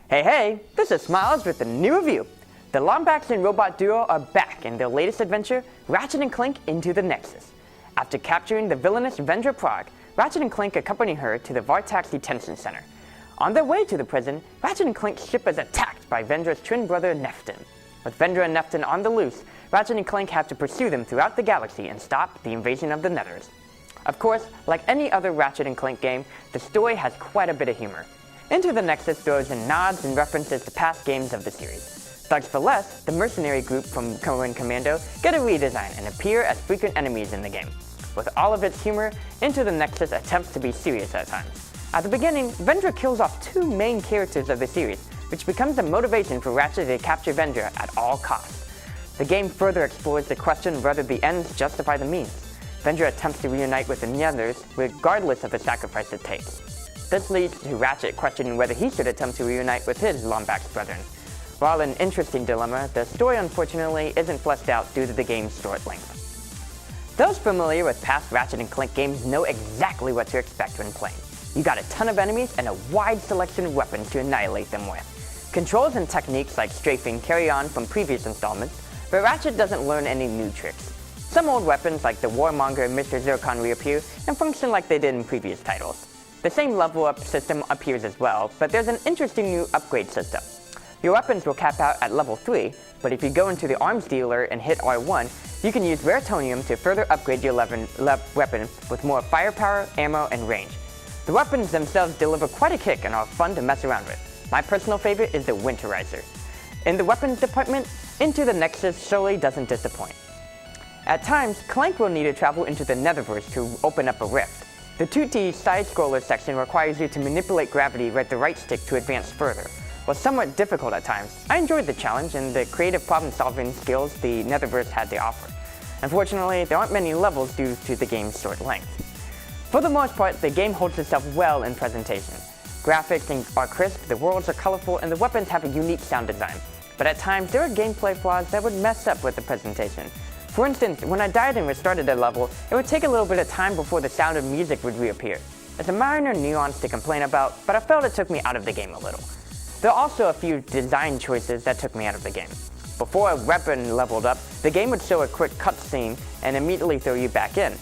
Hey, this is Smiles with a new review. The Lombax and Robot duo are back in their latest adventure, Ratchet and Clank Into the Nexus. After capturing the villainous Vendra Prague, Ratchet and Clank accompany her to the Vartax Detention Center. On their way to the prison, Ratchet and Clank's ship is attacked by Vendra's twin brother Neftin. With Vendra and Neftin on the loose, Ratchet and Clank have to pursue them throughout the galaxy and stop the invasion of the Nethers. Of course, like any other Ratchet and Clank game, the story has quite a bit of humor. Into the Nexus throws in nods and references to past games of the series. Thugs for Less, the mercenary group from Cohen Commando, get a redesign and appear as frequent enemies in the game. With all of its humor, Into the Nexus attempts to be serious at times. At the beginning, Vendra kills off two main characters of the series, which becomes the motivation for Ratchet to capture Vendra at all costs. The game further explores the question of whether the ends justify the means. Vendra attempts to reunite with the Nethers, regardless of the sacrifice it takes. This leads to Ratchet questioning whether he should attempt to reunite with his Lombax brethren. While an interesting dilemma, the story unfortunately isn't fleshed out due to the game's short length. Those familiar with past Ratchet and Clank games know exactly what to expect when playing. You got a ton of enemies and a wide selection of weapons to annihilate them with. Controls and techniques like strafing carry on from previous installments, but Ratchet doesn't learn any new tricks. Some old weapons like the Warmonger and Mr. Zircon reappear and function like they did in previous titles. The same level up system appears as well, but there's an interesting new upgrade system. Your weapons will cap out at level 3, but if you go into the arms dealer and hit R1, you can use Raretonium to further upgrade your weapon with more firepower, ammo, and range. The weapons themselves deliver quite a kick and are fun to mess around with. My personal favorite is the Winterizer. In the weapons department, Into the Nexus surely doesn't disappoint. At times, Clank will need to travel into the Netherverse to open up a rift. The 2D side-scroller section requires you to manipulate gravity with the right stick to advance further. While somewhat difficult at times, I enjoyed the challenge and the creative problem-solving skills the Netherverse had to offer. Unfortunately, there aren't many levels due to the game's short length. For the most part, the game holds itself well in presentation. Graphics are crisp, the worlds are colorful, and the weapons have a unique sound design. But at times, there are gameplay flaws that would mess up with the presentation. For instance, when I died and restarted a level, it would take a little bit of time before the sound of music would reappear. It's a minor nuance to complain about, but I felt it took me out of the game a little. There are also a few design choices that took me out of the game. Before a weapon leveled up, the game would show a quick cutscene and immediately throw you back in.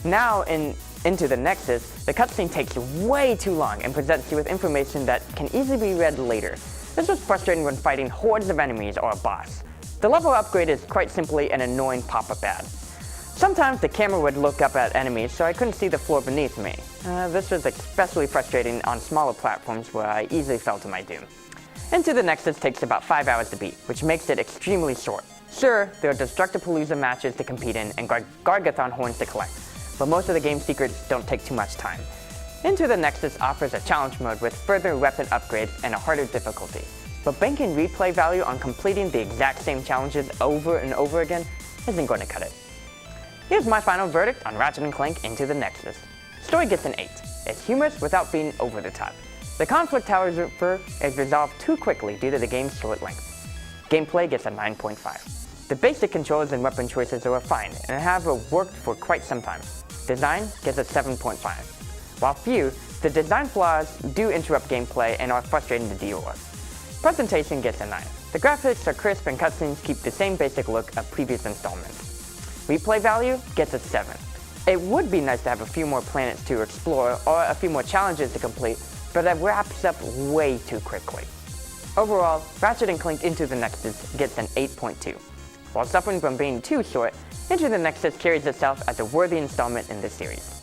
Now, Into the Nexus, the cutscene takes way too long and presents you with information that can easily be read later. This was frustrating when fighting hordes of enemies or a boss. The level upgrade is quite simply an annoying pop-up ad. Sometimes the camera would look up at enemies so I couldn't see the floor beneath me. This was especially frustrating on smaller platforms where I easily fell to my doom. Into the Nexus takes about 5 hours to beat, which makes it extremely short. Sure, there are Destructipalooza matches to compete in and Gargathon horns to collect, but most of the game's secrets don't take too much time. Into the Nexus offers a challenge mode with further weapon upgrades and a harder difficulty. But banking replay value on completing the exact same challenges over and over again isn't going to cut it. Here's my final verdict on Ratchet & Clank Into the Nexus. Story gets an 8. It's humorous without being over the top. The conflict, however, is resolved too quickly due to the game's short length. Gameplay gets a 9.5. The basic controls and weapon choices are fine and have worked for quite some time. Design gets a 7.5. While few, the design flaws do interrupt gameplay and are frustrating to deal with. Presentation gets a 9. The graphics are crisp and cutscenes keep the same basic look of previous installments. Replay value gets a 7. It would be nice to have a few more planets to explore or a few more challenges to complete, but that wraps up way too quickly. Overall, Ratchet & Clank Into the Nexus gets an 8.2. While suffering from being too short, Into the Nexus carries itself as a worthy installment in this series.